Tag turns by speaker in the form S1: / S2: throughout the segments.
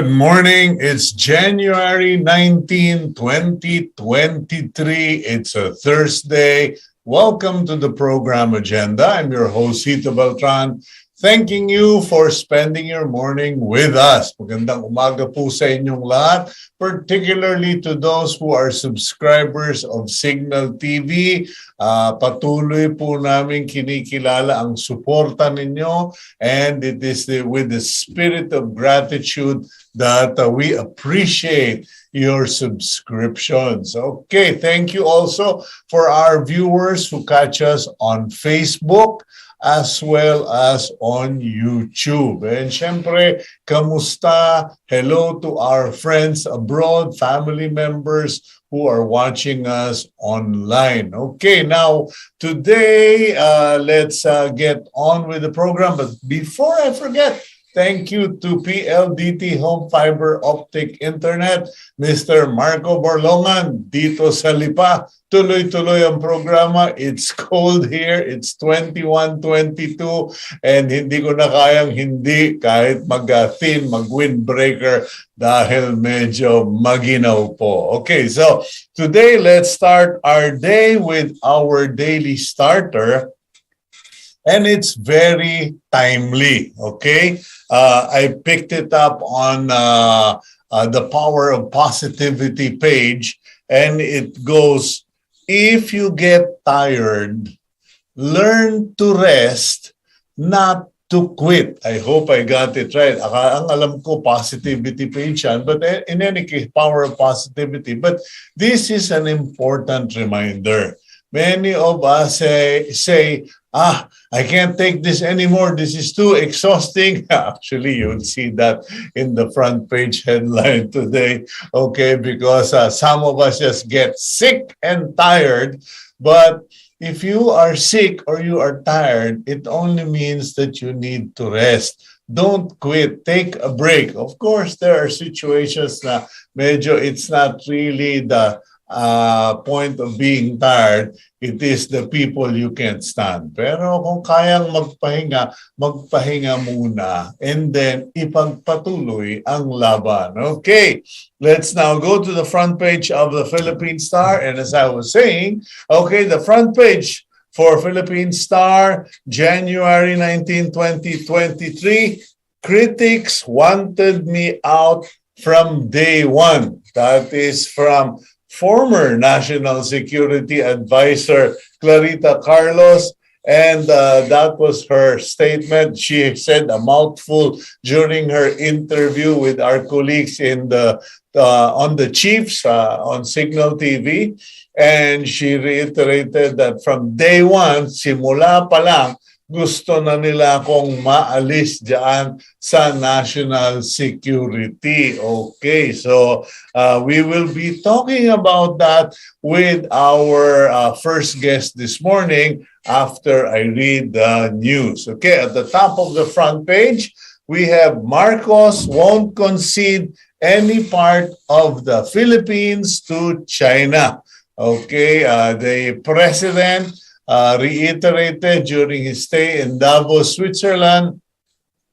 S1: Good morning. It's January 19, 2023. It's a Thursday. Welcome to the program agenda. I'm your host, Cito Beltran, thanking you for spending your morning with us. Magandang umaga po sa inyong lahat, particularly to those who are subscribers of Cignal TV. Patuloy po namin kinikilala ang suporta ninyo, and it is with the spirit of gratitude that we appreciate your subscriptions. Okay, thank you also for our viewers who catch us on Facebook as well as on YouTube. And syempre, kamusta? Hello to our friends abroad, family members who are watching us online. Okay, now today, let's get on with the program. But before I forget, thank you to PLDT Home Fiber Optic Internet, Mr. Marco Borlongan, dito sa Lipa. Tuloy-tuloy ang programa. It's cold here. It's 21-22 and hindi ko na kayang hindi kahit mag-thin, mag-windbreaker dahil medyo maginaw po. Okay, so today let's start our day with our daily starter. And it's very timely, okay? I picked it up on the Power of Positivity page, and it goes, if you get tired, learn to rest, not to quit. I hope I got it right. Ang alam ko, positivity page yan, but in any case, Power of Positivity. But this is an important reminder. Many of us say, I can't take this anymore. This is too exhausting. Actually, you'll see that in the front page headline today, okay, because some of us just get sick and tired. But if you are sick or you are tired, it only means that you need to rest. Don't quit. Take a break. Of course, there are situations na medyo it's not really the point of being tired, it is the people you can't stand. Pero kung kayang magpahinga, magpahinga muna and then ipagpatuloy ang laban. Okay, let's now go to the front page of the Philippine Star. And as I was saying, okay, the front page for Philippine Star, January 19, 2023, critics wanted me out from day one. That is from former National Security Advisor Clarita Carlos, and that was her statement. She said a mouthful during her interview with our colleagues in on the Chiefs on Cignal TV, and she reiterated that from day one, simula pa lang, gusto na nila akong maalis dyan sa national security. Okay, so we will be talking about that with our first guest this morning after I read the news. Okay, at the top of the front page, we have Marcos won't concede any part of the Philippines to China. Okay, the president reiterated during his stay in Davos, Switzerland,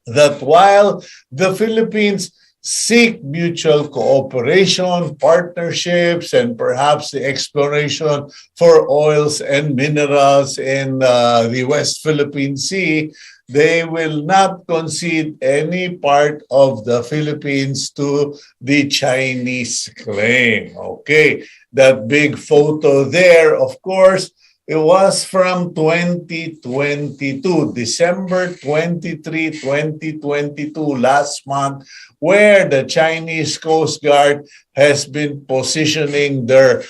S1: that while the Philippines seek mutual cooperation, partnerships, and perhaps the exploration for oils and minerals in the West Philippine Sea, they will not concede any part of the Philippines to the Chinese claim. Okay, that big photo there, of course, it was from 2022, December 23, 2022, last month, where the Chinese Coast Guard has been positioning their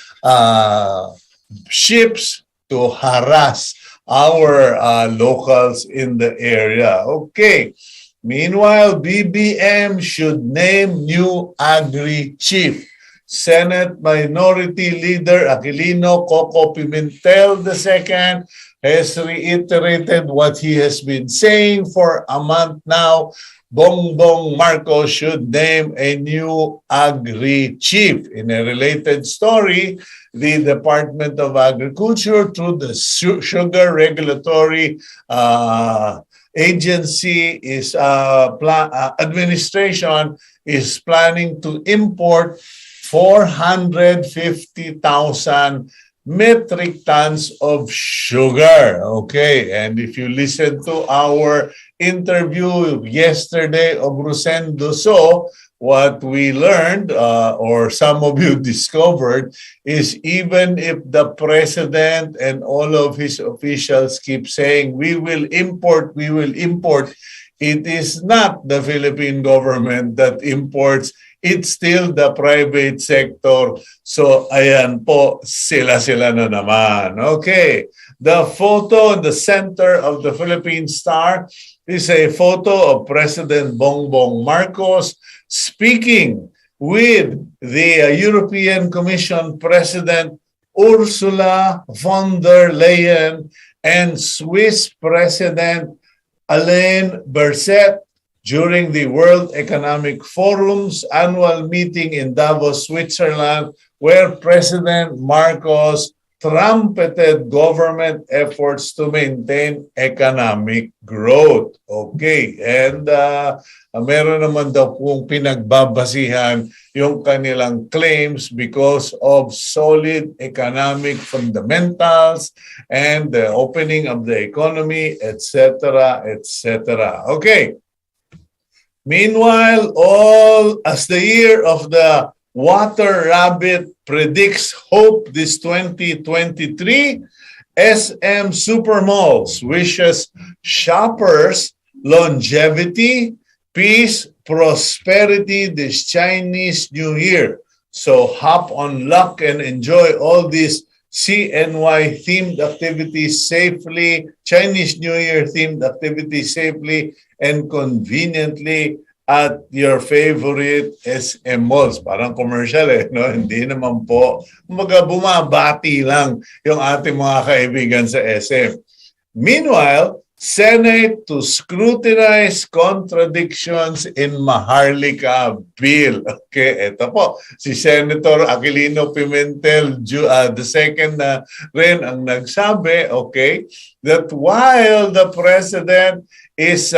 S1: ships to harass our locals in the area. Okay. Meanwhile, BBM should name new agri-chief. Senate Minority Leader Aquilino Coco Pimentel II has reiterated what he has been saying for a month now. Bongbong Marcos should name a new agri-chief. In a related story, the Department of Agriculture, through the Sugar Regulatory Agency, administration, is planning to import 450,000 metric tons of sugar. Okay, and if you listen to our interview yesterday of Rosendo, so what we learned, or some of you discovered, is even if the president and all of his officials keep saying, we will import, it is not the Philippine government that imports. It's still the private sector. So, ayan po, sila na naman. Okay. The photo in the center of the Philippine Star is a photo of President Bongbong Marcos speaking with the European Commission President Ursula von der Leyen and Swiss President Alain Berset during the World Economic Forum's annual meeting in Davos, Switzerland, where President Marcos trumpeted government efforts to maintain economic growth. Okay, and meron naman daw kung pinagbabasihan yung kanilang claims because of solid economic fundamentals and the opening of the economy, etc., etc. Okay. Meanwhile, as the year of the water rabbit predicts hope this 2023, SM Supermalls wishes shoppers longevity, peace, prosperity this Chinese New Year. So hop on luck and enjoy all these CNY themed activities safely, Chinese New Year themed activities safely and conveniently at your favorite SM malls. Parang commercial no? Hindi naman po. Bumabati lang yung ating mga kaibigan sa SM. Meanwhile, Senate to scrutinize contradictions in Maharlika bill. Okay, ito po. Si Senator Aquilino Pimentel the second na rin ang nagsabi, okay, that while the President is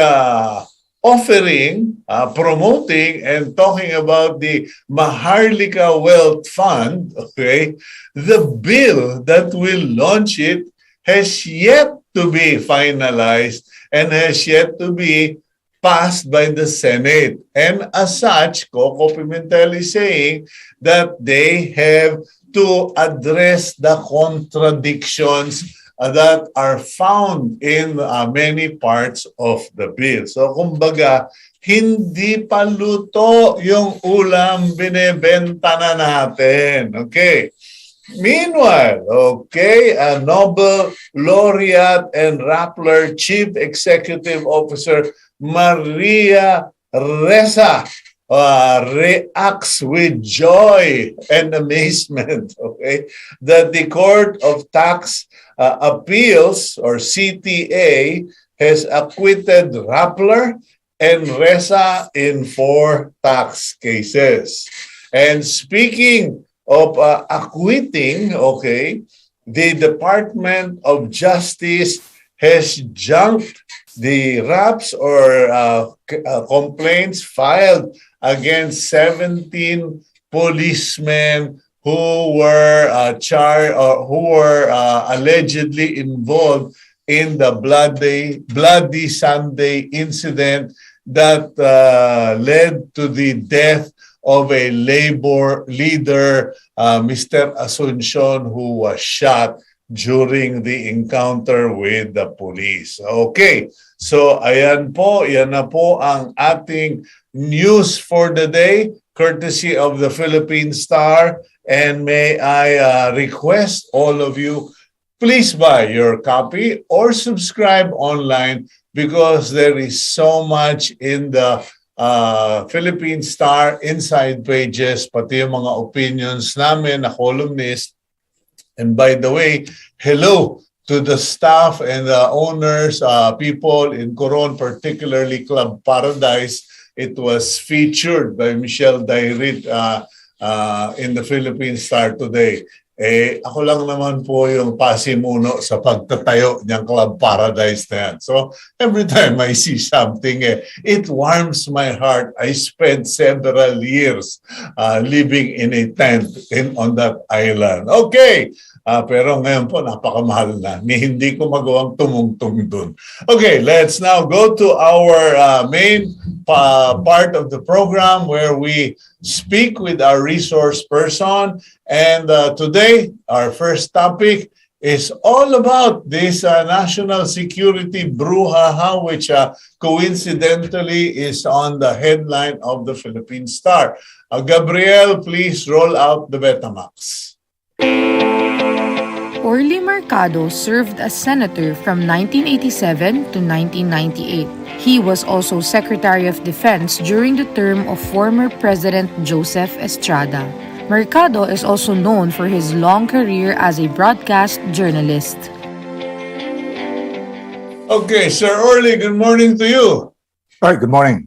S1: offering, promoting, and talking about the Maharlika Wealth Fund, okay, the bill that will launch it has yet to be finalized and has yet to be passed by the Senate. And as such, Coco Pimentel is saying that they have to address the contradictions that are found in many parts of the bill. So, kumbaga, hindi pa luto yung ulam binebenta na natin. Okay. Meanwhile, okay, a Nobel laureate and Rappler Chief Executive Officer Maria Ressa reacts with joy and amazement, okay, that the Court of Tax Appeals, or CTA, has acquitted Rappler and Ressa in 4 tax cases. And speaking of acquitting, okay, the Department of Justice has junked the raps or complaints filed against 17 policemen who were allegedly involved in the Bloody Sunday incident that led to the death of a labor leader, Mr. Asuncion, who was shot during the encounter with the police. Okay, so ayan po, yan na po ang ating news for the day, courtesy of the Philippine Star. And may I request all of you, please buy your copy or subscribe online because there is so much in the Philippine Star inside pages, pati yung mga opinions namin na columnist. And by the way, hello to the staff and the owners, people in Coron, particularly Club Paradise. It was featured by Michelle Dairit in the Philippine Star today. Ako lang naman po yung pasimuno sa pagtatayo niyang Club Paradise na yan. So, every time I see something, it warms my heart. I spent several years living in a tent on that island. Okay, pero ngayon po, napakamahal na. Hindi ko magawang tumungtong dun. Okay, let's now go to our main part of the program where we speak with our resource person. And today, our first topic is all about this national security brouhaha, which coincidentally is on the headline of the Philippine Star. Gabriel, please roll out the Betamax.
S2: Orly Mercado served as senator from 1987 to 1998. He was also Secretary of Defense during the term of former President Joseph Estrada. Mercado is also known for his long career as a broadcast journalist.
S1: Okay, Sir Orly, good morning to you.
S3: All right, good morning.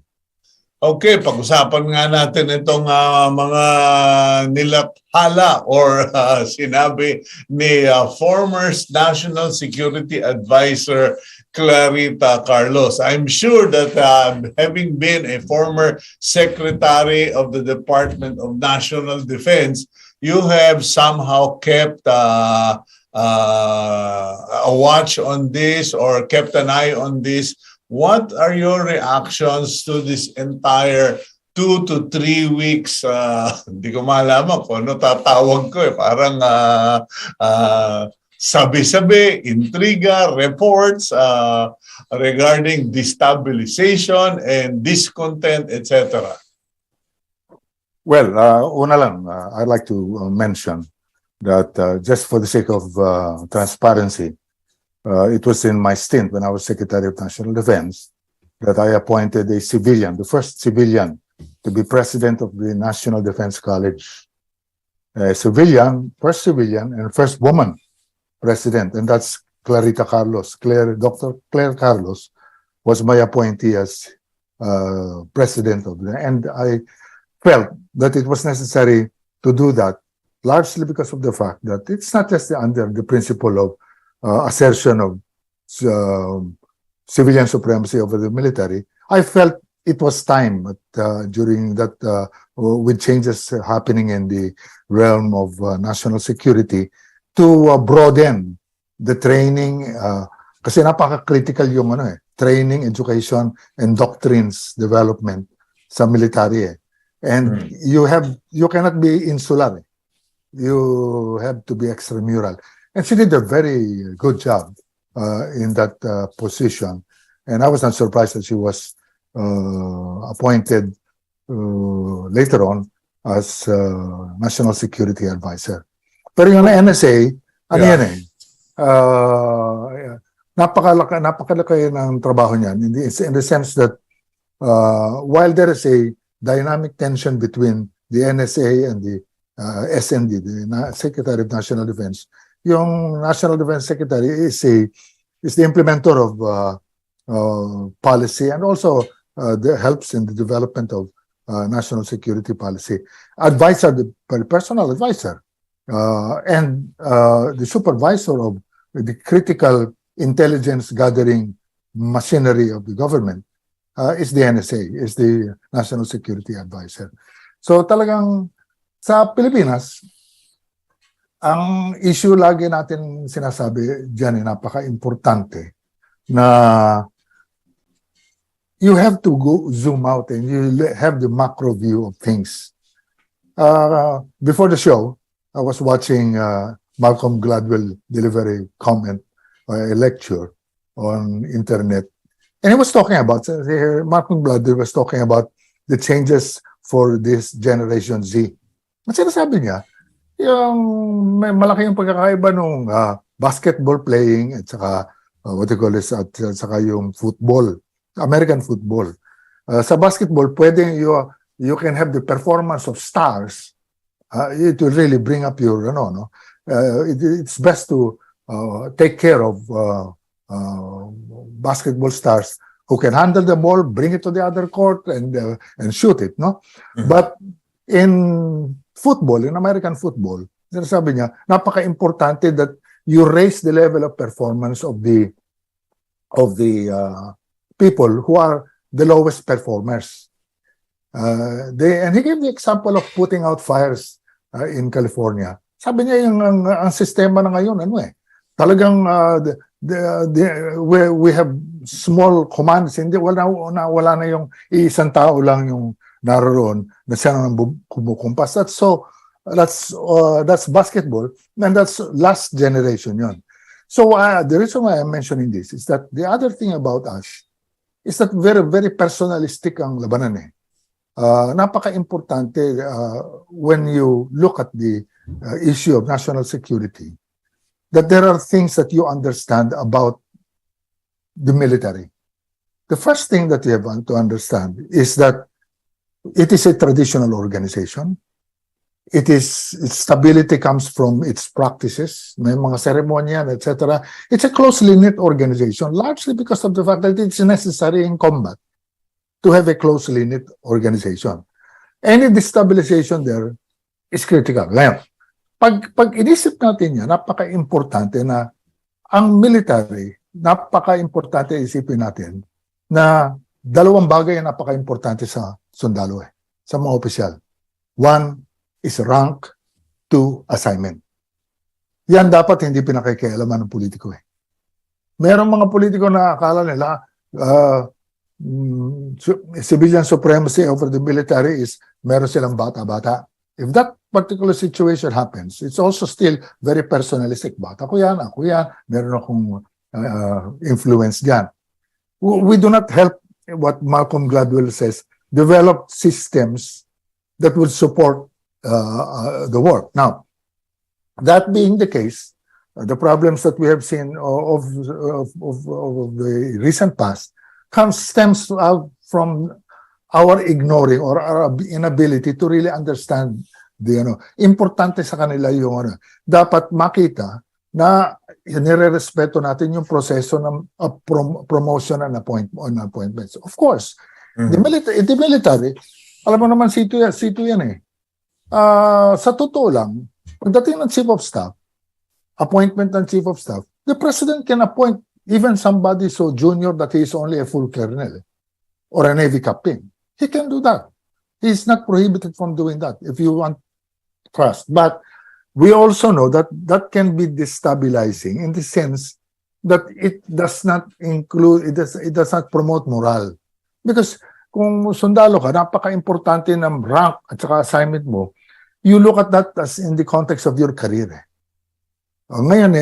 S1: Okay, pag-usapan nga natin itong mga nilaphala or sinabi ni former National Security Advisor Clarita Carlos. I'm sure that having been a former Secretary of the Department of National Defense, you have somehow kept a watch on this or kept an eye on this. What are your reactions to this entire 2 to 3 weeks? Hindi ko malaman kung ano tatawag ko. Parang sabi-sabi, intriga, reports regarding destabilization and discontent, etc.
S3: Well, una lang, I'd like to mention that just for the sake of transparency, it was in my stint when I was Secretary of National Defense that I appointed a civilian, the first civilian to be president of the National Defense College. A civilian, first civilian, and first woman president, and that's Clarita Carlos. Dr. Claire Carlos was my appointee as president of the, and I felt that it was necessary to do that, largely because of the fact that it's not just under the principle of assertion of civilian supremacy over the military. I felt it was time during that, with changes happening in the realm of national security, to broaden the training, kasi napaka-critical yung training, education, and doctrines development sa military. And you cannot be insular. You have to be extramural. And she did a very good job in that position. And I was not surprised that she was appointed later on as National Security Advisor. Pero yung NSA, ano yan napakalaki ng trabaho niyan in the sense that while there is a dynamic tension between the NSA and the SND, the Secretary of National Defense, yung National Defense Secretary is the implementer of policy and also helps in the development of national security policy. Advisor, the personal advisor, and the supervisor of the critical intelligence gathering machinery of the government is the NSA, is the National Security Advisor. So talagang sa Pilipinas, ang issue lagi natin sinasabi diyan napaka-importante na you have to go zoom out and you have the macro view of things. Before the show, I was watching Malcolm Gladwell deliver a comment or a lecture on internet, and he was talking about, Malcolm Gladwell was talking about the changes for this Generation Z. At sinasabi niya, yung may malaki yung pagkakaiba nung basketball playing at saka what you call this, at saka yung football, American football. Sa basketball, pwedeng you can have the performance of stars. It will really bring up your, it's best to take care of basketball stars who can handle the ball, bring it to the other court, and shoot it, no? Mm-hmm. But in football, in American football, Sinasabi niya, napaka-importante that you raise the level of performance of the people who are the lowest performers. And he gave the example of putting out fires in California. Sabi niya yung ang sistema na ngayon talagang we have small commands, hindi wala na yung isang tao lang yung naroon na siya nang kumukumpas. That's basketball, and that's last generation yun. So the reason why I'm mentioning this is that the other thing about us is that very, very personalistic ang labanan napaka-importante when you look at the issue of national security, that there are things that you understand about the military. The first thing that you have to understand is that it is a traditional organization. Its stability comes from its practices, may mga ceremonial, etc. It's a closely knit organization, largely because of the fact that it's necessary in combat to have a closely knit organization. Any destabilization there is critical. Ngayon, pag inisip natin yan, napaka-importante na ang military, napaka-importante isipin natin na dalawang bagay ang napaka-importante sa sundalo sa mga opisyal. One is rank, two, assignment. Yan dapat hindi pinakikialaman ng politiko Merong mga politiko na akala nila civilian supremacy over the military is meron silang bata-bata. If that particular situation happens, it's also still very personalistic. Bata ko yan, ako yan, meron akong influence dyan. We do not help what Malcolm Gladwell says, develop systems that would support the work. Now, that being the case, the problems that we have seen of the recent past stems out from our ignoring or our inability to really understand the importante sa kanila yung dapat makita na nire-respeto natin yung proseso ng promotion and appointments. Of course, the military, alam mo naman Cito yan sa totoo lang, pagdating ng Chief of Staff, appointment ng Chief of Staff, the President can appoint even somebody so junior that he is only a full colonel or a Navy captain. He can do that. He is not prohibited from doing that if you want trust. But we also know that that can be destabilizing in the sense that it does not include, it does not promote morale. Because kung sundalo ka, napaka-importante ng rank at saka assignment mo, you look at that as in the context of your career. Ngayon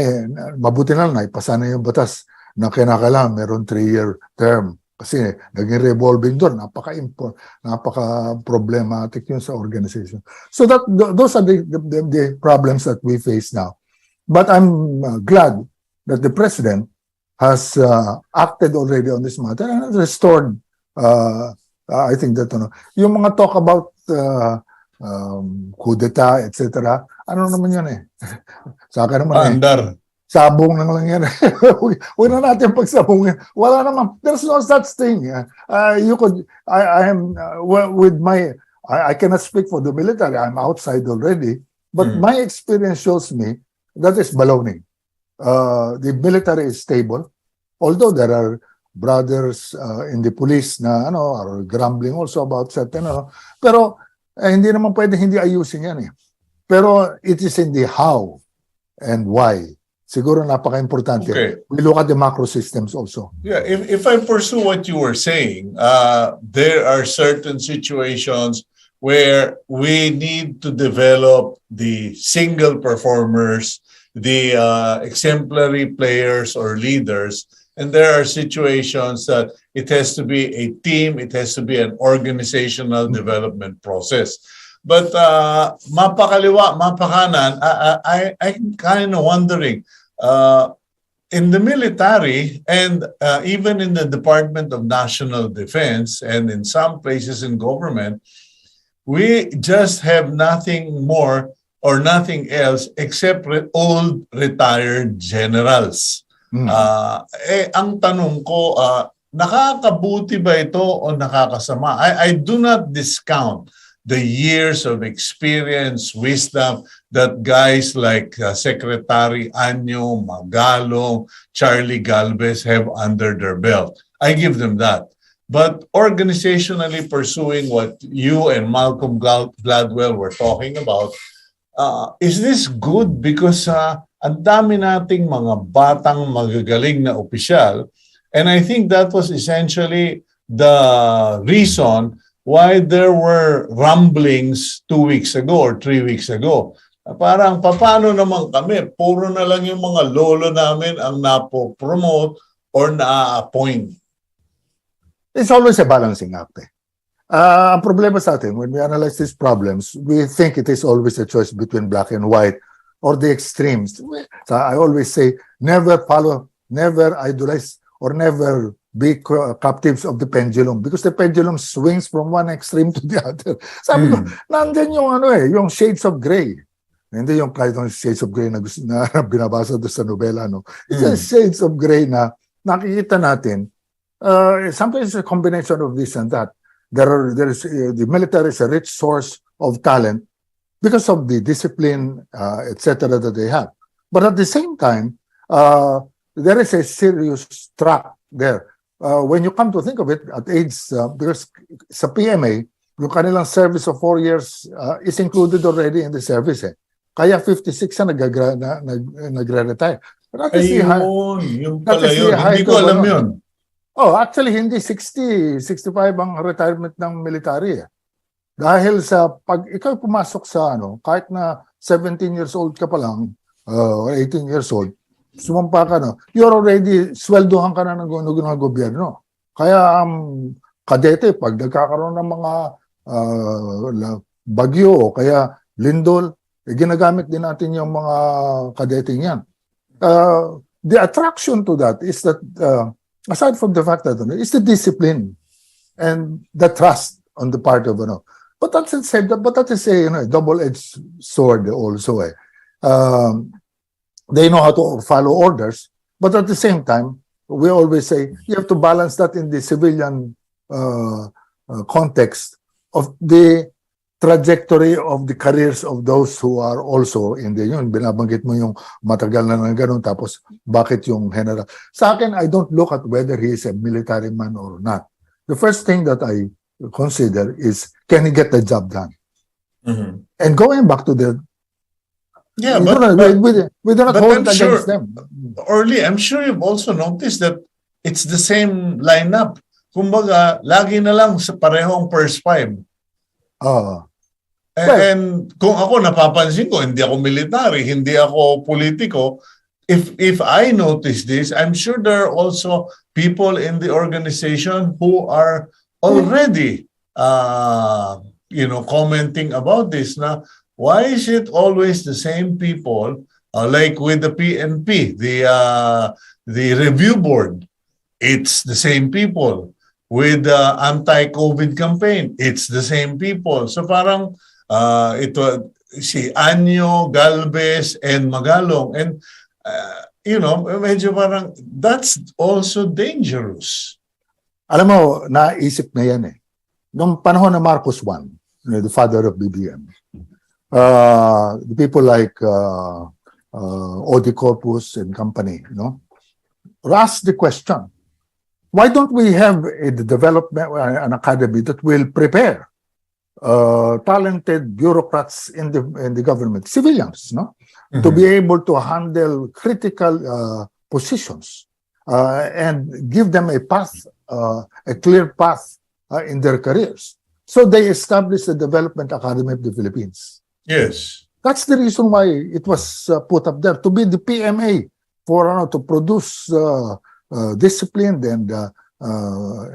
S3: mabuti na ipasa na yung batas na kinakailangan meron 3-year term. Kasi naging revolving door, napaka-problematic yun sa organization. So those are the problems that we face now. But I'm glad that the President has acted already on this matter and restored, I think that, yung mga talk about coup d'etat, etc. Ano naman yun Sa akin naman sabong lang yan. Huwag na natin pagsabongin. Wala naman. There's no such thing. I am with my, I cannot speak for the military. I'm outside already. But my experience shows me that is baloney. The military is stable. Although there are brothers in the police na are grumbling also about certain pero hindi naman pwede hindi ayusin yan Pero it is in the how and why. Siguro napaka-importante.
S1: Okay.
S3: We look at the macro systems also.
S1: Yeah, if I pursue what you were saying, there are certain situations where we need to develop the single performers, the exemplary players or leaders, and there are situations that it has to be a team, it has to be an organizational development process. But mapakaliwa, mapakanan, I'm kind of wondering, in the military and even in the Department of National Defense and in some places in government, we just have nothing more or nothing else except old retired generals. Ang tanong ko, nakakabuti ba ito o nakakasama? I do not discount the years of experience, wisdom that guys like Secretary Anyo, Magalong, Charlie Galvez have under their belt. I give them that. But organizationally pursuing what you and Malcolm Gladwell were talking about, is this good? Because ang dami nating mga batang magagaling na opisyal, and I think that was essentially the reason why there were rumblings 2 weeks ago or 3 weeks ago. Parang paano naman kami? Puro na lang yung mga lolo namin ang napo-promote or na-appoint.
S3: It's always a balancing act. Ang problema sa atin, when we analyze these problems, we think it is always a choice between black and white or the extremes. So I always say, never idolize or never be captives of the pendulum because the pendulum swings from one extreme to the other. Sabi ko, nandyan yung yung shades of gray. Hindi yung kahit yung shades of gray na binabasa doon sa nobela. No? It's a shades of gray na nakikita natin. Sometimes it's a combination of this and that. The military is a rich source of talent because of the discipline, etc. that they have. But at the same time, there is a serious track there. When you come to think of it, at age, because sa PMA, yung kanilang service of 4 years is included already in the service. Kaya 56 na nagre-retire.
S1: Yung pala yun. Hindi ko alam yun.
S3: Oh, actually, hindi 60, 65 ang retirement ng military. Dahil sa pag ikaw pumasok sa kahit na 17 years old ka pa lang, or 18 years old, sumampa ka you're already, sweldohan ka na ng gobyerno. Kaya kadete, pag nagkakaroon ng mga bagyo o kaya lindol, ginagamit din natin yung mga kadete niyan. The attraction to that is that aside from the fact that it's the discipline and the trust on the part of but that is a double-edged sword also. They know how to follow orders, but at the same time, we always say you have to balance that in the civilian context of the trajectory of the careers of those who are also in the binabanggit mo yung matagal na ganun tapos bakit yung general. Sa akin, I don't look at whether he is a military man or not. The first thing that I consider is can he get the job done? And going back to the we do not hold it against them.
S1: Orly, I'm sure you've also noticed that it's the same lineup. Kumbaga, lagi na lang sa parehong first five. And kung ako napapansin ko, hindi ako military, hindi ako politiko, if I notice this, I'm sure there are also people in the organization who are already commenting about this na why is it always the same people like with the PNP, the review board, it's the same people. With the anti-COVID campaign, it's the same people. So parang ito si Anyo, Galvez, and Magalong. And, medyo parang that's also dangerous.
S3: Alam mo, naisip na yan eh. Noong panahon ng Marcos I, the father of BBM, the people like Odi Corpus and company, asked the question, why don't we have a development, an academy that will prepare talented bureaucrats in the government, civilians, to be able to handle critical positions and give them a path, a clear path in their careers. So they established the Development Academy of the Philippines.
S1: Yes.
S3: That's the reason why it was put up there, to be the PMA to produce disciplined and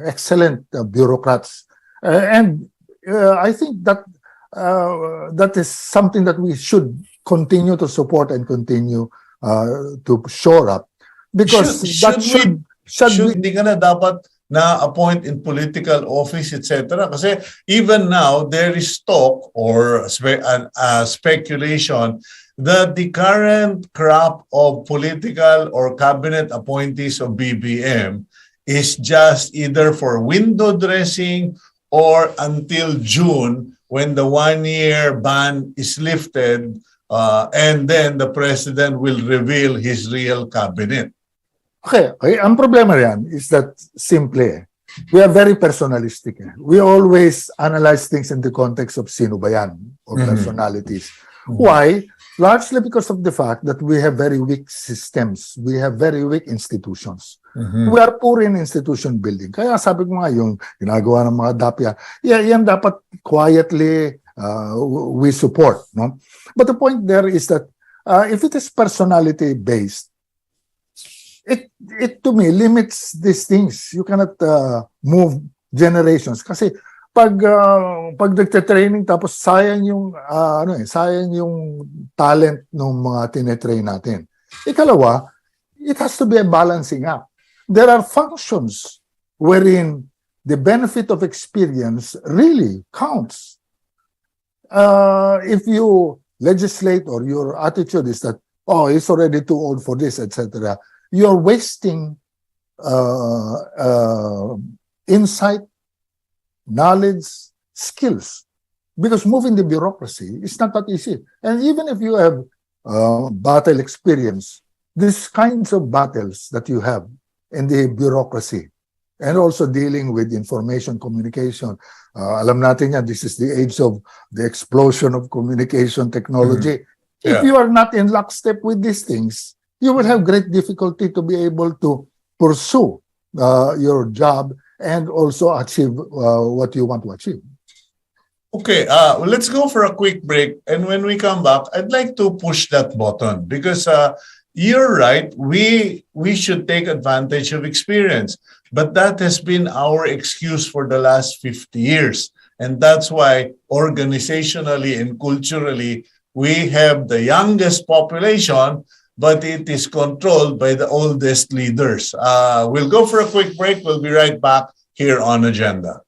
S3: excellent bureaucrats. And I think that that is something that we should continue to support and continue to shore up. Because
S1: hindi ka na dapat na-appoint in political office, etc. Kasi even now, there is talk or speculation that the current crop of political or cabinet appointees of BBM is just either for window dressing or until June when the one-year ban is lifted, and then the president will reveal his real cabinet.
S3: Okay, ang problema yan is that simply, we are very personalistic. We always analyze things in the context of sino ba yan or personalities. Why? Largely because of the fact that we have very weak systems. We have very weak institutions. We are poor in institution building. Kaya sabi ko nga, yung ginagawa ng mga DAP yan dapat quietly we support. No? But the point there is that if it is personality-based, it to me limits these things. You cannot move generations kasi pag nagte-training tapos sayang yung sayang yung talent ng mga tinetrain natin. Ikalawa, it has to be a balancing act. There are functions wherein the benefit of experience really counts. If you legislate or your attitude is that, oh, he's already too old for this, etc., you're wasting insight, knowledge, skills. Because moving the bureaucracy is not that easy. And even if you have battle experience, these kinds of battles that you have in the bureaucracy and also dealing with information communication, alam natin yan, this is the age of the explosion of communication technology. If you are not in lockstep with these things, you will have great difficulty to be able to pursue your job and also achieve what you want to achieve.
S1: Okay, let's go for a quick break. And when we come back, I'd like to push that button because you're right. We should take advantage of experience. But that has been our excuse for the last 50 years. And that's why organizationally and culturally, we have the youngest population, but it is controlled by the oldest leaders. We'll go for a quick break. We'll be right back here on Agenda.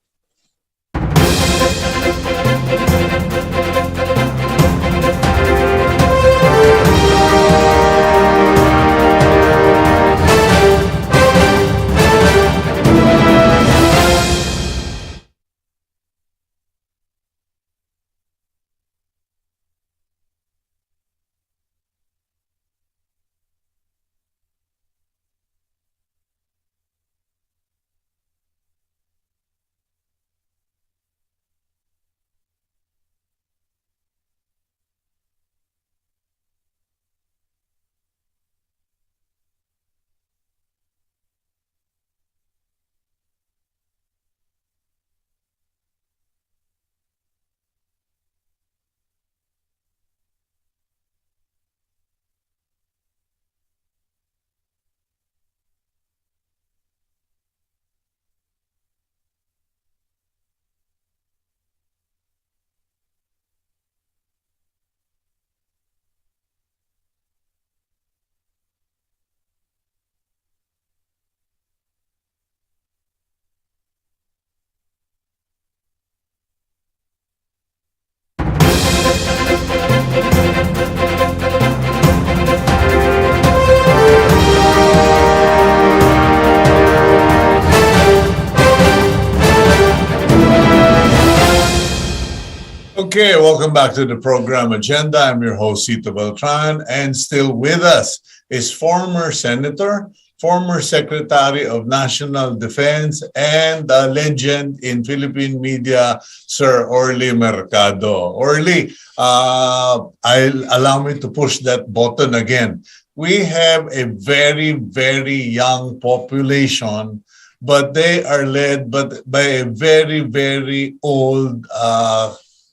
S1: Okay, welcome back to the program Agenda. I'm your host, Cito Beltran, and still with us is former Senator, former Secretary of National Defense, and a legend in Philippine media, Sir Orly Mercado. Orly, allow me to push that button again. We have a very, very young population, but they are led by a very, very old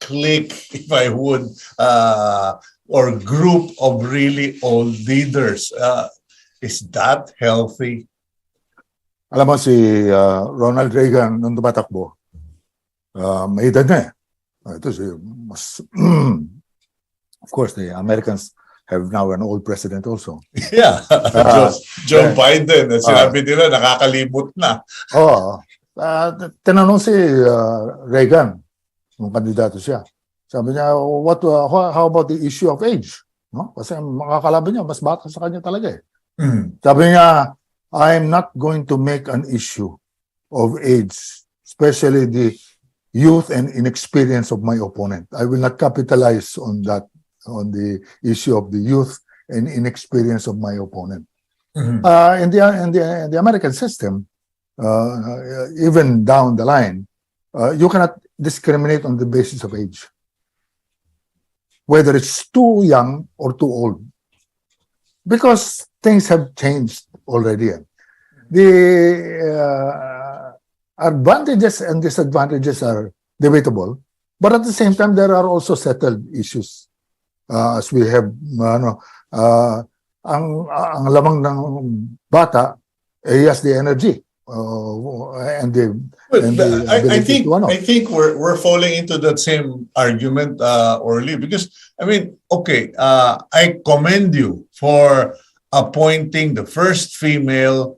S1: clique, if I would, or group of really old leaders. Is that healthy?
S3: Alam mo si Ronald Reagan nung tumatakbo, may edad na ito si of course the Americans have now an old president also.
S1: Yeah, Joe Biden, at sinabi nila nakakalimot na.
S3: Tinanong si Reagan nung kandidato siya. Sabi niya, how about the issue of age? No? Kasi makakalaban niya, mas bata sa kanya talaga eh. Sabi niya, I'm not going to make an issue of age, especially the youth and inexperience of my opponent. I will not capitalize on that, on the issue of the youth and inexperience of my opponent.
S1: Mhm.
S3: In the American system, even down the line, you cannot discriminate on the basis of age, whether it's too young or too old, because things have changed already. The advantages and disadvantages are debatable, but at the same time, there are also settled issues. As we have, ang lamang ng bata, he has the energy and the
S1: But
S3: and the
S1: I
S3: ability
S1: think
S3: to,
S1: I think we're falling into that same argument, Orly, because I mean, okay, I commend you for appointing the first female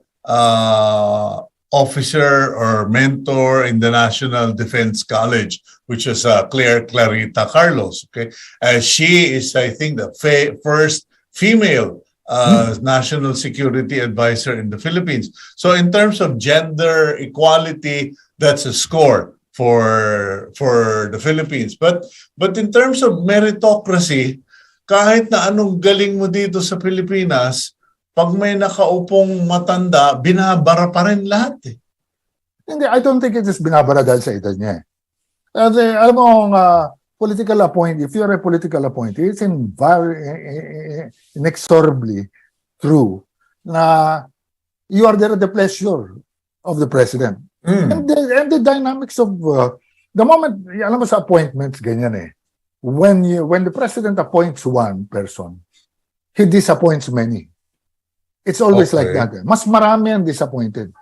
S1: officer or mentor in the National Defense College, which is Clarita Carlos. Okay, she is, I think, the first female national security advisor in the Philippines. So in terms of gender equality, that's a score for the Philippines. But in terms of meritocracy, kahit na anong galing mo dito sa Pilipinas, pag may nakaupong matanda, binabara pa rin lahat eh.
S3: Hindi, I don't think it is binabara dahil sa edad niya. Alam mo, political appointee, if you're a political appointee, it's inexorably true na you are there at the pleasure of the president. And the dynamics of the moment, alam mo sa appointments, ganyan eh. When the president appoints one person, he disappoints many. It's always like that. Mas marami ang disappointed.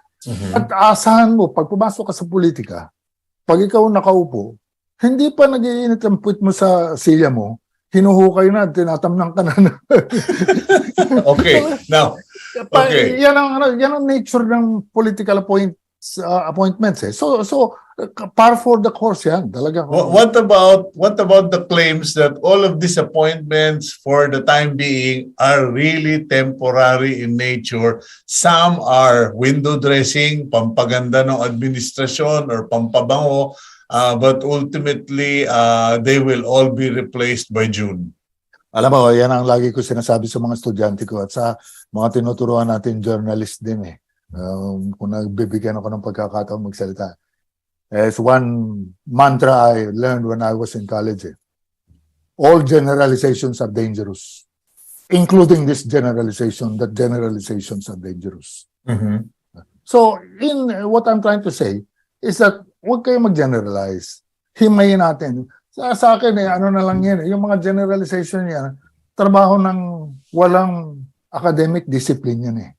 S3: At asahan mo, pag pumasok ka sa politika, pag ikaw nakaupo, hindi pa nag-iinit ang puwit mo sa silya mo, hinuhukay na, tinatamnang ka na.
S1: Okay, now, okay.
S3: Yan ang nature ng political appointments eh. So par for the course yan, talaga.
S1: What about the claims that all of these appointments for the time being are really temporary in nature? Some are window dressing, pampaganda ng administrasyon or pampabango, but ultimately they will all be replaced by June.
S3: Alam mo, yan ang lagi ko sinasabi sa mga estudyante ko at sa mga tinuturuan natin journalist din eh. Kung nagbibigyan ako ng pagkakataon magsalita. As one mantra I learned when I was in college. All generalizations are dangerous. Including this generalization, that generalizations are dangerous. So, what I'm trying to say is that huwag kayo mag-generalize. Himayin natin. Sa akin, ano na lang yan. Yung mga generalization yan, trabaho ng walang academic discipline yan eh.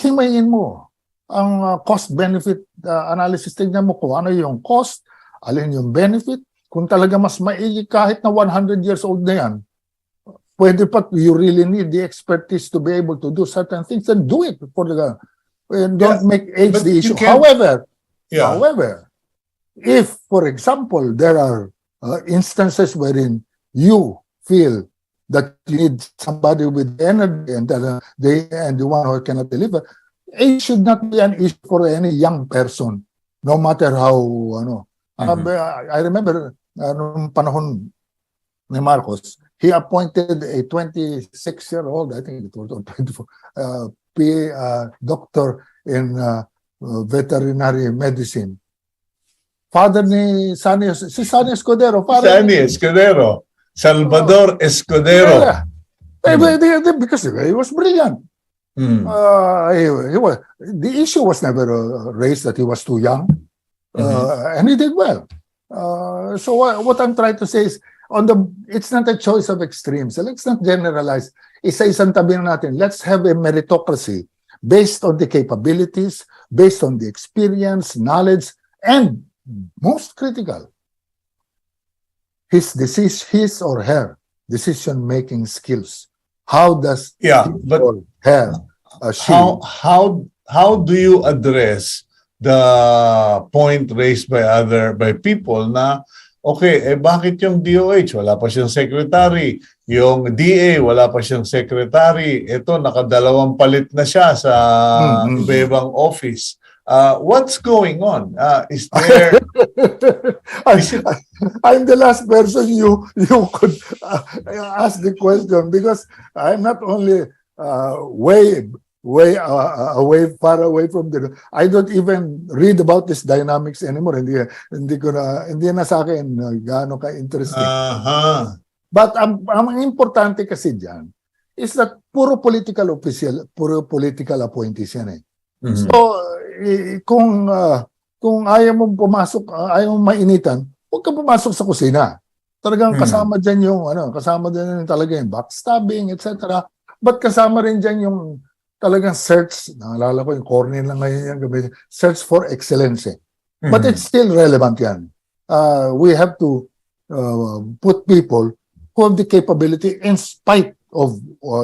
S3: Himayin mo. Ang cost-benefit analysis, tignan mo kung ano yung cost, alin yung benefit. Kung talaga mas maigi kahit na 100 years old na yan, pwede pa, you really need the expertise to be able to do certain things, and do it for the don't make age the issue. However, if, for example, there are instances wherein you feel that you need somebody with energy and the one who cannot deliver, age should not be an issue for any young person, no matter how, I remember, nung panahon ni Marcos, he appointed a 26-year-old, I think it was, or 24, doctor in veterinary medicine. Father ni si Sunny Escudero.
S1: Sunny Escudero. Salvador Escudero.
S3: Yeah. Because he was brilliant. The issue was never raised that he was too young. And he did well. So what I'm trying to say is, it's not a choice of extremes. So let's not generalize. Isa-isang tabi na natin. Let's have a meritocracy based on the capabilities, based on the experience, knowledge, and most critical, his or her decision-making skills. How does
S1: how do you address the point raised by people na okay, bakit yung DOH wala pa siyang secretary, yung DA wala pa siyang secretary, ito nakadalawang palit na siya sa iba-ibang office. What's going on? Is there...
S3: I, I'm the last person you could ask the question, because I'm not only far away from the... I don't even read about this dynamics anymore. Hindi na sa akin gaano ka interesting. But ang importante kasi diyan is that puro political appointees yan eh.
S1: Mhm.
S3: So kung ayaw mong pumasok, ayaw mong mainitan, huwag ka pumasok sa kusina. Talagang kasama diyan yung talaga yung backstabbing, etc. But kasama rin diyan yung talagang search, naalala ko yung corner lang ngayon yan, search for excellence eh. But it's still relevant yan. We have to put people who have the capability in spite of,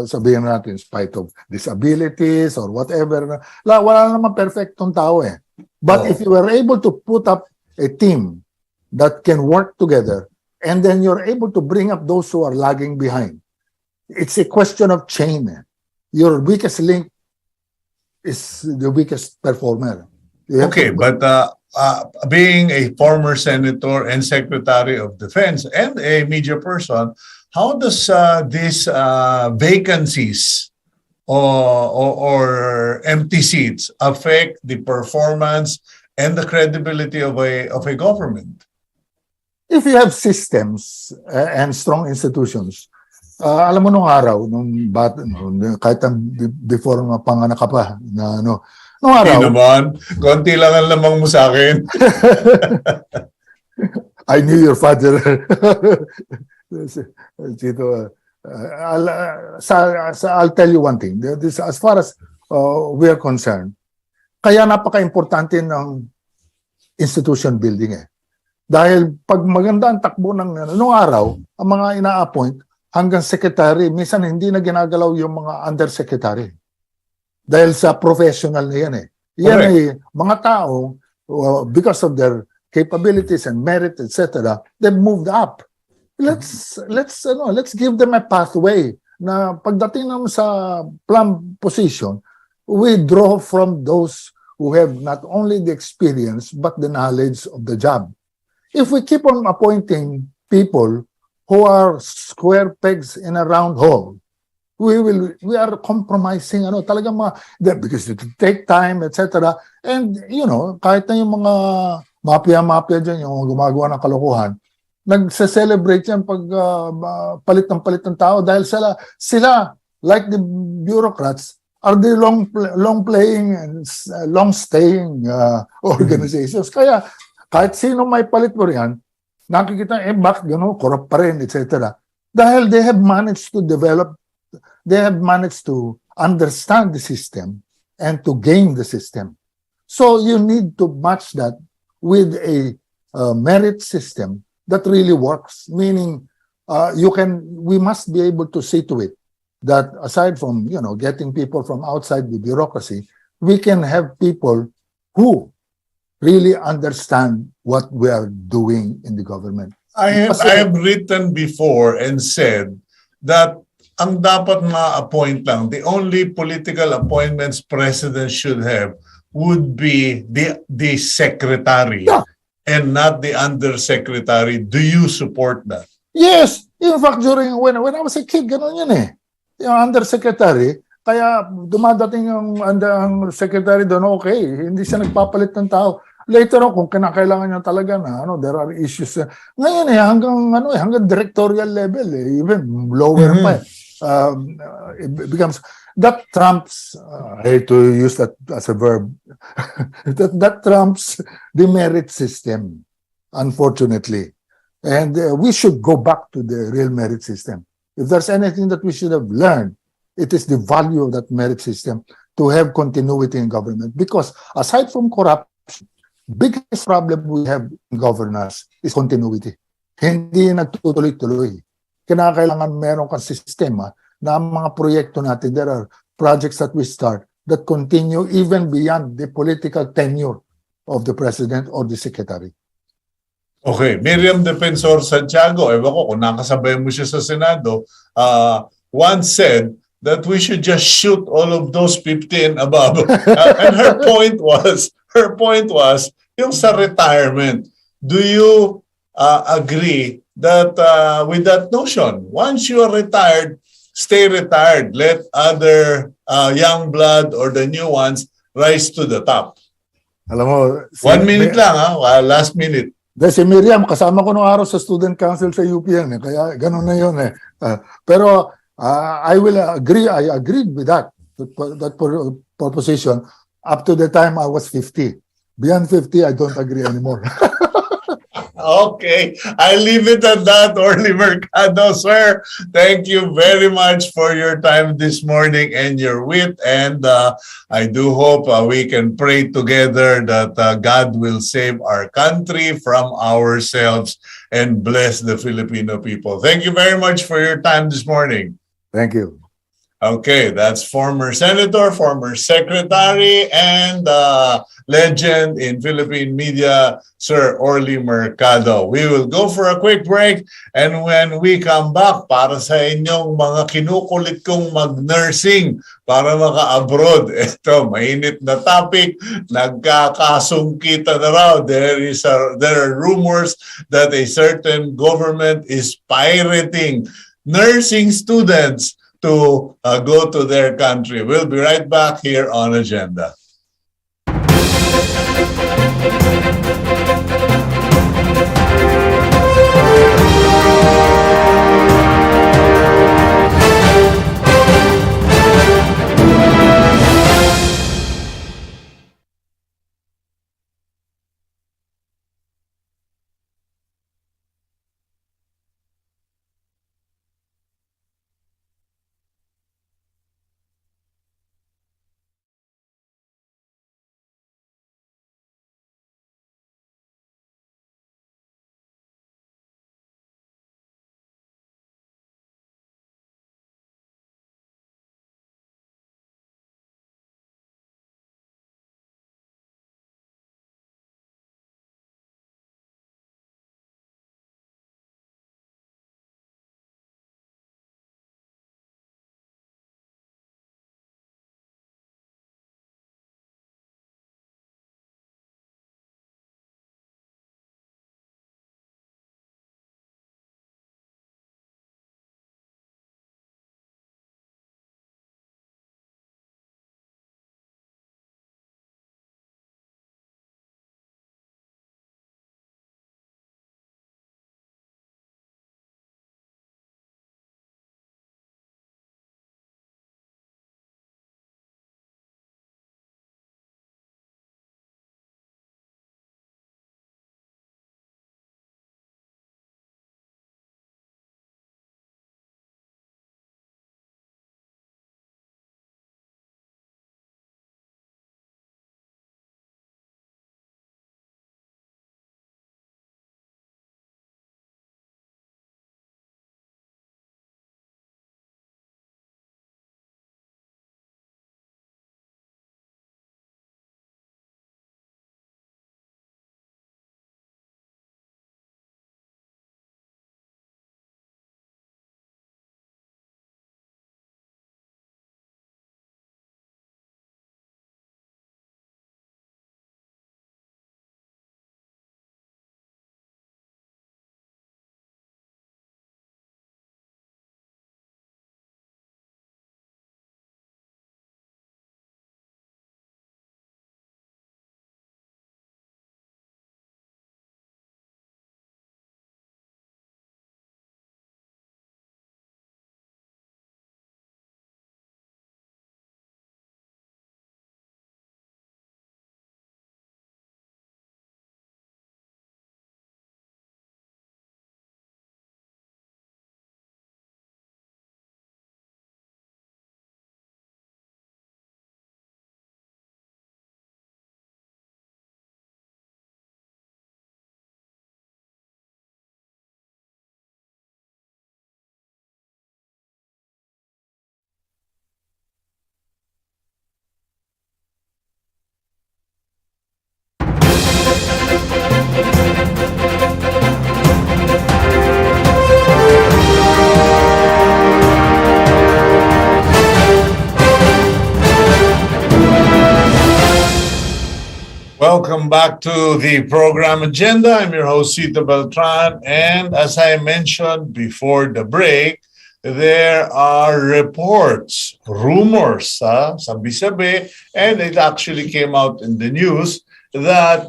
S3: sabihin natin, in spite of disabilities or whatever. Wala naman perfectong tao eh. But if you are able to put up a team that can work together, and then you're able to bring up those who are lagging behind, it's a question of chain. Your weakest link is the weakest performer.
S1: Okay, but being a former senator and secretary of defense and a media person, how does these vacancies or empty seats affect the performance and the credibility of a government?
S3: If you have systems and strong institutions, alam mo nung araw, kahit before mapanganak ka pa, nung araw...
S1: Hindi naman. Konti lang ang lamang mo sa akin.
S3: I knew your father. Cito, I'll tell you one thing. This, as far as we are concerned, kaya napaka-importante ng institution building eh. Dahil pag maganda ang takbo nung araw, ang mga ina-appoint hanggang secretary, minsan hindi na ginagalaw yung mga undersecretary. Dahil sa professional na yan eh. Yan ay mga tao, because of their capabilities and merit, etc., they've moved up. Let's give them a pathway na pagdating naman sa plum position, we draw from those who have not only the experience but the knowledge of the job. If we keep on appointing people who are square pegs in a round hole, we are compromising talagang because it will take time, etc. And kahit na yung mga mafia dyan, yung gumagawa ng kalokohan, nagse-celebrate yan pag palit ng tao dahil sila like the bureaucrats are the long playing and long staying organizations. Kaya kahit sino may palit mo riyan, nakikita bakit corrupt pa rin, etc. Dahil they have managed to understand the system and to game the system. So you need to match that with a merit system that really works, meaning we must be able to see to it that aside from getting people from outside the bureaucracy, we can have people who really understand what we are doing in the government.
S1: I have written before and said that ang dapat ma-appoint lang, the only political appointments president should have would be the secretary and not the undersecretary. Do you support that?
S3: Yes. In fact, when I was a kid, ganun yun eh. Yung undersecretary, kaya dumadating yung secretary doon, okay, hindi siya nagpapalit ng tao. Later on, kung kinakailangan niya talaga na there are issues. Ngayon hanggang directorial level even lower pa. It becomes that trumps, I hate to use that as a verb, that trumps the merit system, unfortunately. And we should go back to the real merit system. If there's anything that we should have learned, it is the value of that merit system to have continuity in government. Because aside from corruption, biggest problem we have in governance is continuity. Hindi nagtutuloy-tuloy. Kinakailangan meron kang sistema na ang mga proyekto natin, there are projects that we start that continue even beyond the political tenure of the president or the secretary.
S1: Okay, Miriam Defensor Santiago, ewan ko kung nakasabay mo siya sa Senado, once said that we should just shoot all of those 50 and above. And her her point was, yung sa retirement, do you agree that with that notion, once you are retired, stay retired. Let other young blood or the new ones rise to the top.
S3: Alam mo,
S1: 1 minute lang, ha? Last minute.
S3: Si Miriam, kasama ko nung araw sa student council sa UPN, kaya ganun na yun eh. Pero I will agree, I agreed with that proposition up to the time I was 50. Beyond 50, I don't agree anymore.
S1: Okay, I leave it at that, Orly Mercado, sir. Thank you very much for your time this morning and your wit. And I do hope we can pray together that God will save our country from ourselves and bless the Filipino people. Thank you very much for your time this morning.
S3: Thank you.
S1: Okay, that's former senator, former secretary, and legend in Philippine media, Sir Orly Mercado. We will go for a quick break, and when we come back, para sa inyong mga kinukulit kong mag-nursing para maka-abroad, ito, mainit na topic, nagkakasungkita na raw. There are rumors that a certain government is pirating nursing students to go to their country. We'll be right back here on Agenda. Welcome back to the program agenda. I'm your host, Cito Beltran. And as I mentioned before the break, there are reports, rumors, sabi-sabi, and it actually came out in the news that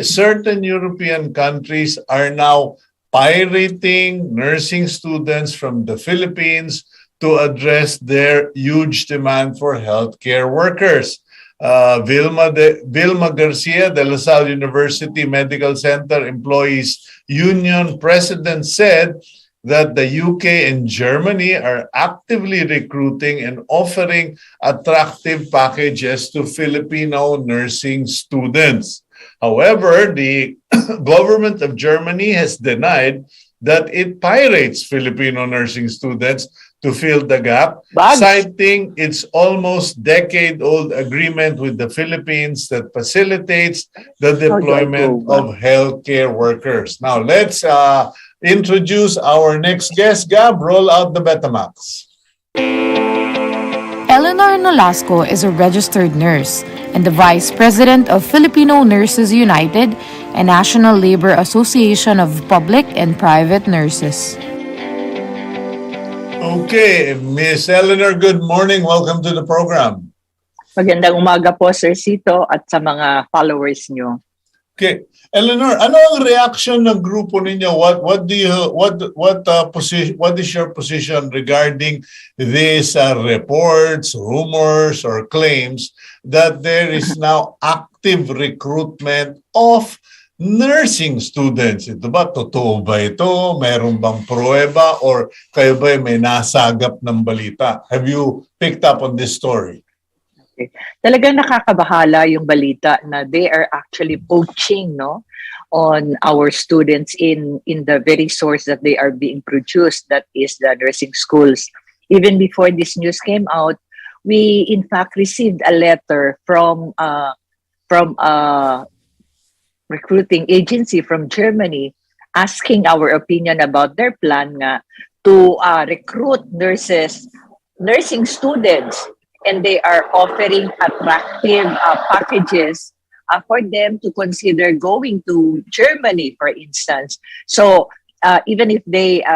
S1: certain European countries are now pirating nursing students from the Philippines to address their huge demand for healthcare workers. Vilma Garcia, de La Salle University Medical Center Employees Union president, said that the UK and Germany are actively recruiting and offering attractive packages to Filipino nursing students. However, the government of Germany has denied that it pirates Filipino nursing students to fill the gap, citing its almost decade-old agreement with the Philippines that facilitates the deployment of healthcare workers. Now, let's introduce our next guest. Gab, roll out the Betamax.
S2: Eleanor Nolasco is a registered nurse and the Vice President of Filipino Nurses United, a National Labor Association of public and private nurses.
S1: Okay, Miss Eleanor, good morning. Welcome to the program.
S4: Magandang umaga po, Sir Cito, at sa mga followers nyo.
S1: Okay, Eleanor, ano ang reaction ng grupo ninyo? What is your position regarding these reports, rumors, or claims that there is now active recruitment of nursing students? Ito ba? Totoo ba ito? Meron bang pruweba? Or kayo ba may nasagap ng balita? Have you picked up on this story?
S4: Okay. Talagang nakakabahala yung balita na they are actually poaching, no, on our students in the very source that they are being produced, that is the nursing schools. Even before this news came out, we in fact received a letter from a recruiting agency from Germany asking our opinion about their plan nga to recruit nursing students, and they are offering attractive packages for them to consider going to Germany, for instance. So even if they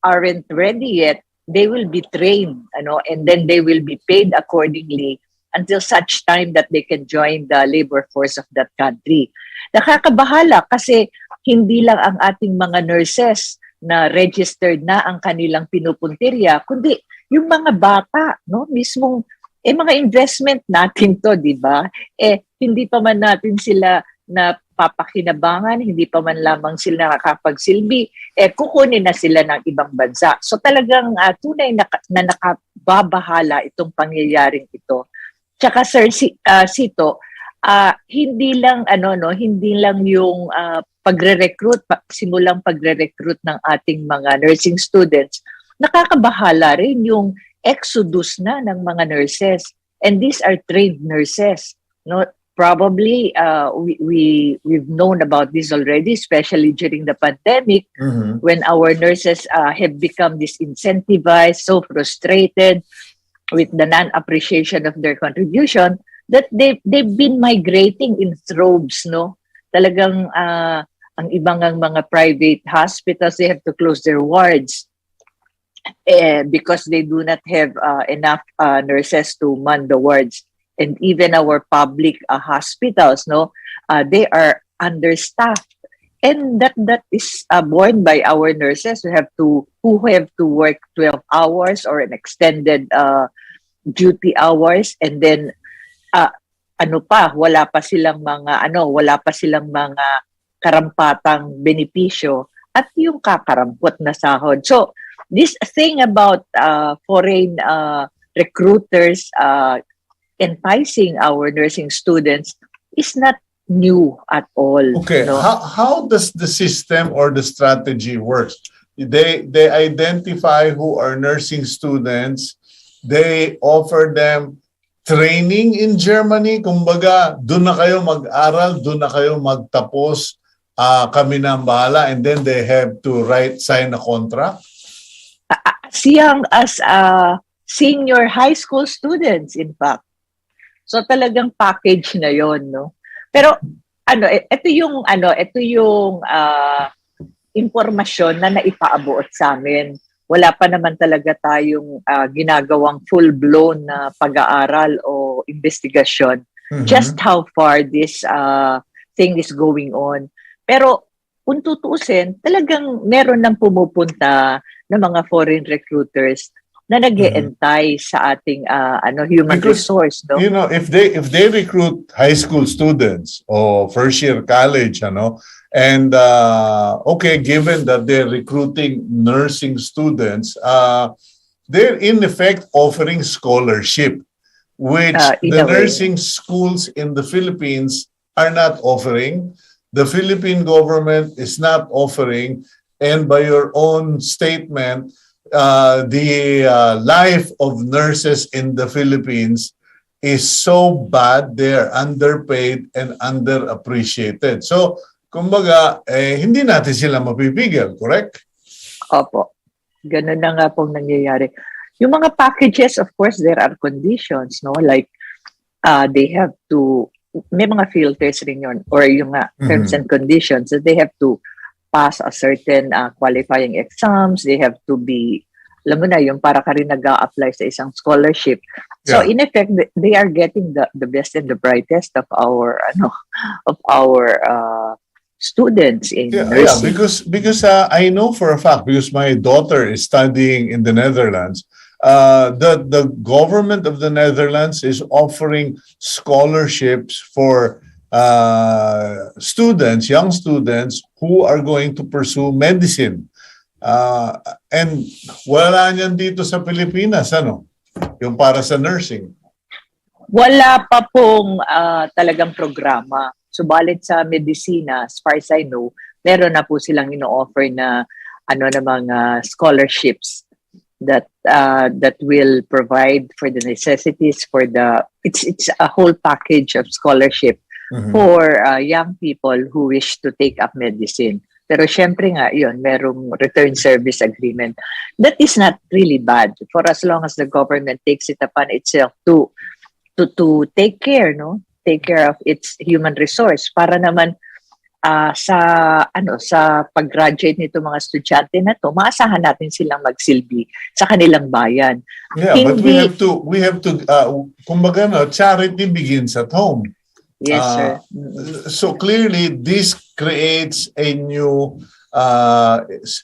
S4: aren't ready yet, they will be trained, and then they will be paid accordingly until such time that they can join the labor force of that country. Nakakabahala kasi hindi lang ang ating mga nurses na registered na ang kanilang pinupuntirya, kundi yung mga bata, no, mismong mga investment natin to, di ba? Hindi pa man natin sila na papakinabangan, hindi pa man lamang sila nakakapagsilbi, kukunin na sila ng ibang bansa. So talagang tunay na nakababahala itong pangyayaring ito. Tsaka Sir Cito, hindi lang yung simulang pagre-recruit ng ating mga nursing students, nakakabahala rin yung exodus na ng mga nurses, and these are trained nurses, no? Probably we've known about this already, especially during the pandemic, when our nurses have become disincentivized, so frustrated with the non-appreciation of their contribution, that they've been migrating in droves, no? Talagang ang ibang mga private hospitals, they have to close their wards because they do not have enough nurses to man the wards. And even our public hospitals, no, they are understaffed, and that is borne by our nurses who have to work 12 hours or an extended duty hours, and then wala pa silang mga karampatang benepisyo at yung kakarampot na sahod. So this thing about foreign recruiters enticing our nursing students is not new at all.
S1: Okay,
S4: no?
S1: How does the system or the strategy work? They identify who are nursing students. They offer them training in Germany. Kumbaga, doon na kayo mag-aral, doon na kayo magtapos, kami na ang bahala, and then they have to sign a contract?
S4: As young as senior high school students, in fact. So talagang package na yon, no? Pero ito yung impormasyon na naipaabot sa amin. Wala pa naman talaga tayong ginagawang full-blown na pag-aaral o investigasyon. Just how far this thing is going on. Pero kung tutuusin, talagang meron nang pumupunta na mga foreign recruiters na nag-eentay sa ating human resource, no?
S1: You know, if they recruit high school students or first year college, and okay, given that they're recruiting nursing students, they're in effect offering scholarship, which the nursing schools in the Philippines are not offering. The Philippine government is not offering, and by your own statement, the life of nurses in the Philippines is so bad, they're underpaid and underappreciated. So, kumbaga, hindi natin sila mapipigil, correct?
S4: Opo. Ganun na nga pong nangyayari. Yung mga packages, of course, there are conditions, no? Like, they have to, may mga filters rin yun, or yung terms and conditions that they have to pass a certain qualifying exams, they have to be, alam mo na, yung para ka rin nag-a-apply sa isang scholarship. So in effect, they are getting the best and the brightest of our students in nursing.
S1: Because I know for a fact, because my daughter is studying in the Netherlands, the government of the Netherlands is offering scholarships for students, young students who are going to pursue medicine. And wala niyan dito sa Pilipinas, yung para sa nursing.
S4: Wala pa pong talagang programa. Subalit sa medisina, as far as I know, meron na po silang ino-offer na mga scholarships that will provide for the necessities for it's a whole package of scholarship for young people who wish to take up medicine. Pero syempre nga, yun, merong return service agreement. That is not really bad for as long as the government takes it upon itself to take care, no? Take care of its human resource para naman sa pag-graduate nito mga estudyante na to, maasahan natin silang magsilbi sa kanilang bayan.
S1: Yeah, but we have to kumbaga charity begins at home.
S4: Yes, sir.
S1: So clearly this creates a new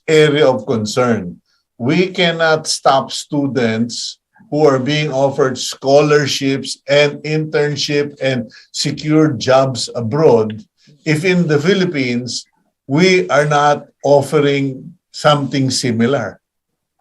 S1: area of concern. We cannot stop students who are being offered scholarships and internship and secure jobs abroad if in the Philippines we are not offering something similar.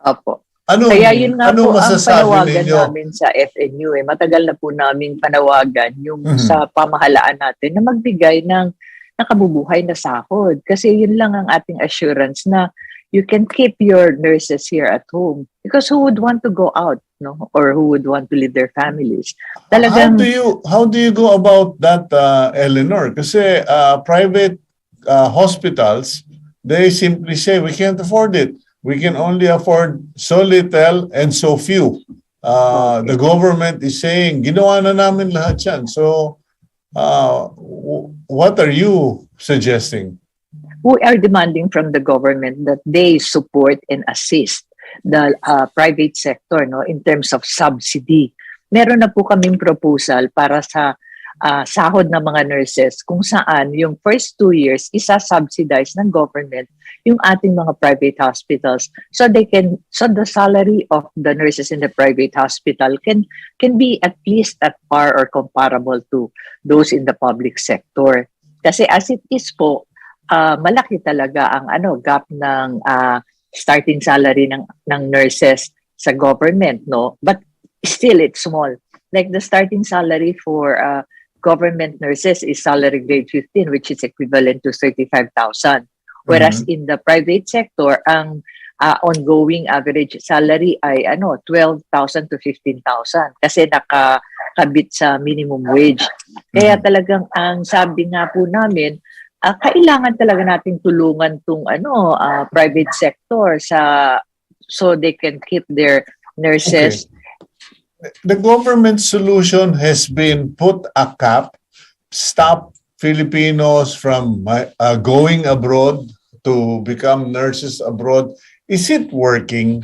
S4: Opo.
S1: Kaya
S4: yun nga po ang panawagan namin sa FNU. Matagal na po namin panawagan yung sa pamahalaan natin na magbigay ng nakabubuhay na sahod. Kasi yun lang ang ating assurance na you can keep your nurses here at home. Because who would want to go out, no? Or who would want to leave their families? Talagang,
S1: how do you go about that, Eleanor? Kasi private hospitals, they simply say, we can't afford it. We can only afford so little and so few. The government is saying, ginawa na namin lahat yan. So, what are you suggesting?
S4: We are demanding from the government that they support and assist the private sector, no, in terms of subsidy. Meron na po kaming proposal para sa sahod ng mga nurses kung saan yung first 2 years isa-subsidize ng government yung ating mga private hospitals so the salary of the nurses in the private hospital can be at least at par or comparable to those in the public sector. Kasi as it is po, malaki talaga ang gap ng starting salary ng nurses sa government, no? But still it's small. Like the starting salary for government nurses is salary grade 15, which is equivalent to 35,000. Whereas in the private sector, ang ongoing average salary ay 12,000 to 15,000 kasi nakakabit sa minimum wage. Kaya talagang ang sabi nga po namin, kailangan talaga nating tulungan tong private sector so they can keep their nurses.
S1: Okay. The government solution has been put a cap, stop Filipinos from going abroad to become nurses abroad. Is it working?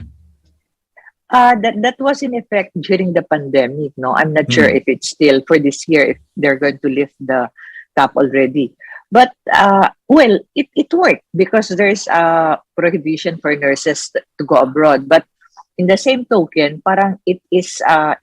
S4: That was in effect during the pandemic. No, I'm not sure if it's still for this year, if they're going to lift the cap already. But well, it worked because there's a prohibition for nurses to go abroad. But in the same token, parang it is an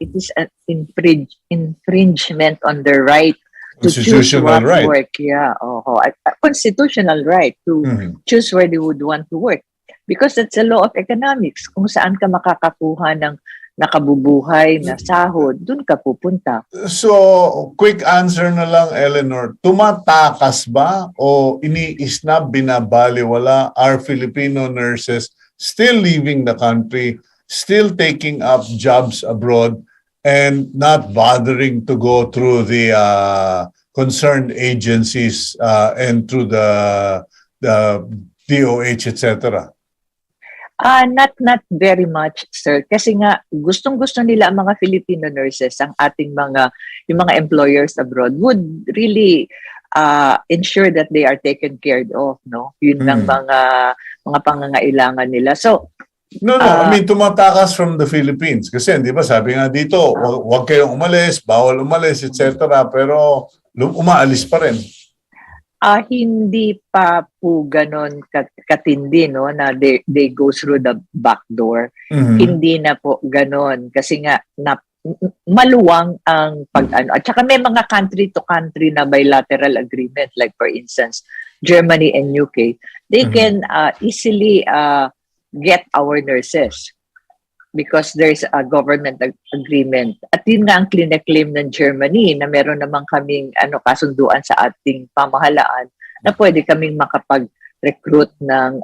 S4: infringement on their right to choose what work. Yeah, a constitutional right to choose where they would want to work. Because it's a law of economics. Kung saan ka makakakuha ng nakabubuhay na sahod, dun ka pupunta.
S1: So, quick answer na lang, Eleanor. Tumatakas ba o iniisnab, binabaliwala are Filipino nurses still leaving the country, still taking up jobs abroad, and not bothering to go through the concerned agencies and through the DOH, etc.?
S4: Not very much, sir. Kasi nga, gustong-gusto nila ang mga Filipino nurses, ang ating yung mga employers abroad would really ensure that they are taken care of, no? Yun ang mga pangangailangan nila. So,
S1: I mean, tumatakas from the Philippines. Kasi, di ba, sabi nga dito, huwag kayong umalis, bawal umalis, etc. Pero, umaalis pa rin.
S4: Hindi pa po ganon katindi, no, na they go through the back door. Hindi na po ganon kasi nga maluwang ang pag-ano. At saka may mga country to country na bilateral agreement, like for instance Germany and UK. They can easily get our nurses because there's a government agreement. At yun nga ang claim ng Germany na meron naman kaming kasunduan sa ating pamahalaan na pwede kaming makapag-recruit ng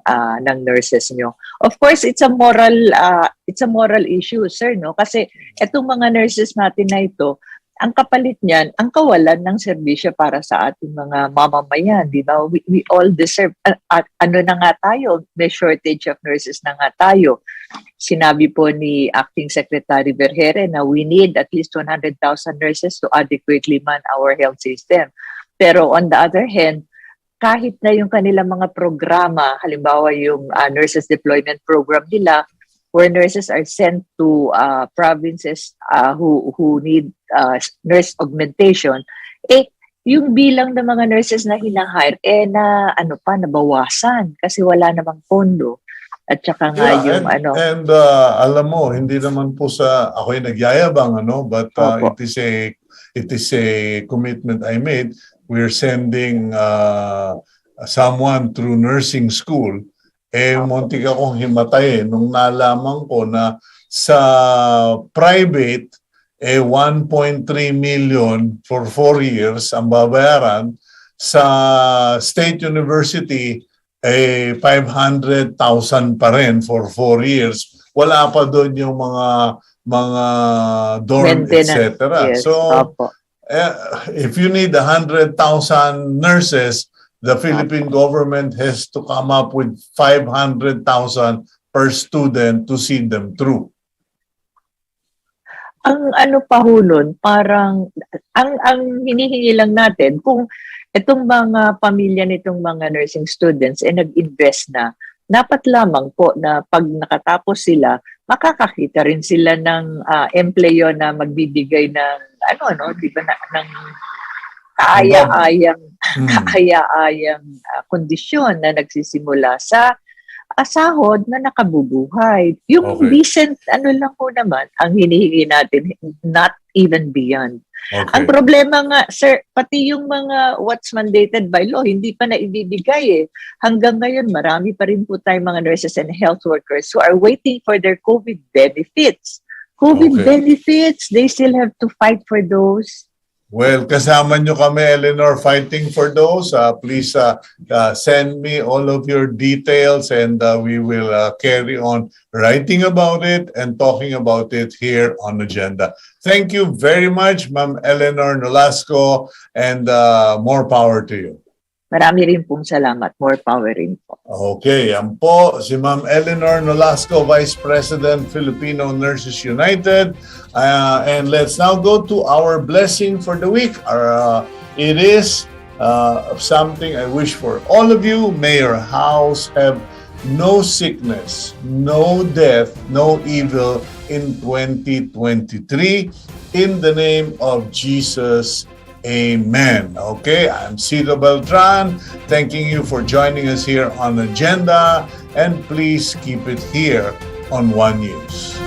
S4: nurses nyo. Of course, it's a moral issue, sir, no? Kasi etong mga nurses natin na ito, ang kapalit niyan, ang kawalan ng serbisyo para sa ating mga mamamayan, di ba? We all deserve, ano na nga tayo, may shortage of nurses na nga tayo. Sinabi po ni Acting Secretary Vergere na we need at least 100,000 nurses to adequately man our health system. Pero on the other hand, kahit na yung kanilang mga programa, halimbawa yung nurses deployment program nila, where nurses are sent to provinces who need nurse augmentation, yung bilang ng mga nurses na hinahire, nabawasan kasi wala namang pondo. At saka nga yung
S1: And alam mo, hindi naman po ako'y nagyayabang, but it is a commitment I made. We're sending someone through nursing school. Muntik akong himatayin nung nalaman ko na sa private, 1.3 million for 4 years ang babayaran. Sa State University, 500,000 pa rin for 4 years. Wala pa doon yung mga dorm, etc.
S4: Yes,
S1: so, if you need 100,000 nurses, the Philippine government has to come up with 500,000 per student to see them through.
S4: Ang parang ang hinihingi lang natin kung itong mga pamilya nitong mga nursing students nag-invest na, dapat lamang po na pag nakatapos sila, makakakita rin sila ng employer na magbibigay ng di ba ng kaaya-ayang kondisyon na nagsisimula sa sahod na nakabubuhay. Yung decent, lang po naman, ang hinihingi natin, not even beyond.
S1: Okay.
S4: Ang problema nga, sir, pati yung mga what's mandated by law, hindi pa na ibibigay. Hanggang ngayon, marami pa rin po tayong mga nurses and health workers who are waiting for their COVID benefits. Benefits, they still have to fight for those.
S1: Well, kasama nyo kami, Eleanor, fighting for those. Please send me all of your details and we will carry on writing about it and talking about it here on Agenda. Thank you very much, Ma'am Eleanor Nolasco, and more power to you.
S4: Marami rin pong salamat. More power rin po.
S1: Okay, yan po si Ma'am Eleanor Nolasco, Vice President, Filipino Nurses United. And let's now go to our blessing for the week. It is of something I wish for all of you. May your house have no sickness, no death, no evil in 2023. In the name of Jesus, amen. Okay, I'm Cito Beltran, thanking you for joining us here on Agenda, and please keep it here on One News.